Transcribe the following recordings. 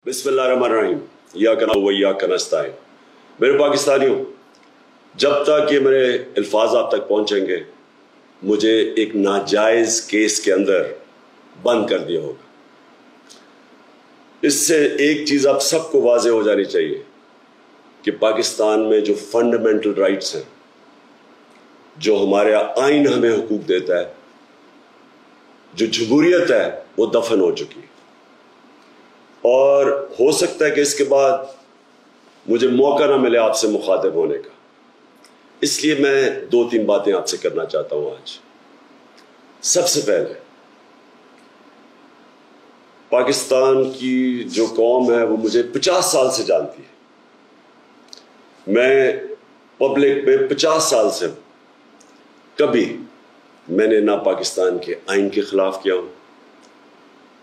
बिस्मिल्लाहिर्रहमानिर्रहीम इय्याका नअबुदु व इय्याका नस्तईन। मेरे पाकिस्तानियों, जब तक ये मेरे अल्फाज आप तक पहुंचेंगे मुझे एक नाजायज केस के अंदर बंद कर दिया होगा। इससे एक चीज आप सबको वाज़ेह हो जानी चाहिए कि पाकिस्तान में जो फंडामेंटल राइट्स हैं, जो हमारे आइन हमें हुकूक देता है, जो जमहूरियत है, वो दफन हो चुकी है। और हो सकता है कि इसके बाद मुझे मौका ना मिले आपसे मुखातिब होने का, इसलिए मैं 2-3 बातें आपसे करना चाहता हूं आज। सबसे पहले, पाकिस्तान की जो कौम है वो मुझे 50 साल से जानती है। मैं पब्लिक में 50 साल से कभी मैंने ना पाकिस्तान के आइन के खिलाफ किया हूं,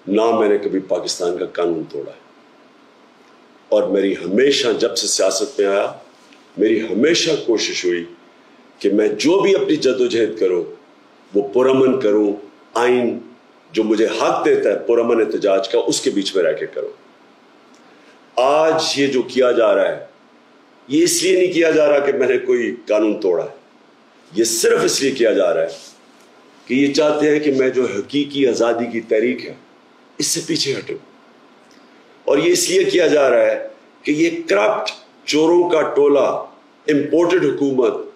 ना मैंने कभी पाकिस्तान का कानून तोड़ा है। और मेरी हमेशा, जब से सियासत में आया, मेरी हमेशा कोशिश हुई कि मैं जो भी अपनी जद्दोजहद करूं वो पुरअमन करूं, आइन जो मुझे हक देता है पुरअमन एहतजाज का, उसके बीच में रह के करूं। आज ये जो किया जा रहा है, ये इसलिए नहीं किया जा रहा कि मैंने कोई कानून तोड़ा है, ये सिर्फ इसलिए किया जा रहा है कि ये चाहते हैं कि मैं जो हकीकी आज़ादी की तहरीक है इससे पीछे हटूं। और ये इसलिए किया जा रहा है कि ये करप्ट चोरों का टोला, इंपोर्टेड हुकूमत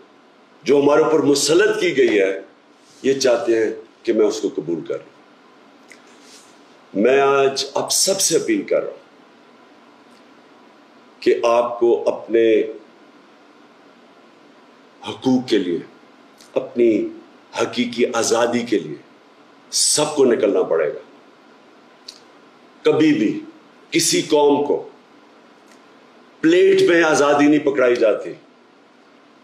जो हमारे ऊपर मुसल्लत की गई है, ये चाहते हैं कि मैं उसको कबूल कर लूं। मैं आज आप सबसे अपील कर रहा हूं कि आपको अपने हकूक के लिए, अपनी हकीकी आज़ादी के लिए सबको निकलना पड़ेगा। कभी भी किसी कौम को प्लेट में आज़ादी नहीं पकड़ाई जाती।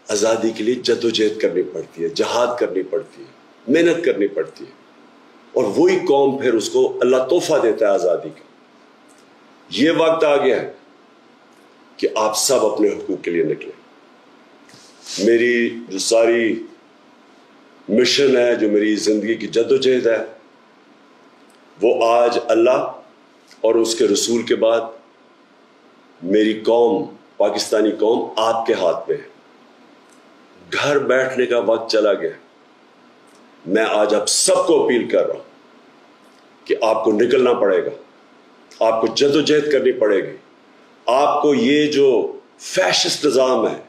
आज़ादी के लिए जद्दोजहद करनी पड़ती है, जहाद करनी पड़ती है, मेहनत करनी पड़ती है, और वही कौम फिर उसको अल्लाह तोहफा देता है आज़ादी का। ये वक्त आ गया है कि आप सब अपने हुकूक के लिए निकलें। मेरी जो सारी मिशन है, जो मेरी ज़िंदगी की जद्दोजहद है, वो आज अल्लाह और उसके रसूल के बाद मेरी कौम, पाकिस्तानी कौम आपके हाथ में है। घर बैठने का वक्त चला गया। मैं आज आप सबको अपील कर रहा हूं कि आपको निकलना पड़ेगा, आपको जद्दोजहद करनी पड़ेगी। आपको ये जो फैशिस्ट निज़ाम है,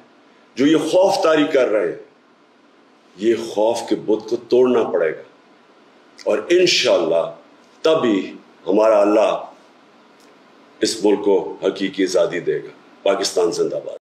जो ये खौफ तारी कर रहे हैं, ये खौफ के बुत को तोड़ना पड़ेगा। और इंशाअल्लाह तभी हमारा अल्लाह इस मुल्क को हकीकी आज़ादी देगा। पाकिस्तान जिंदाबाद।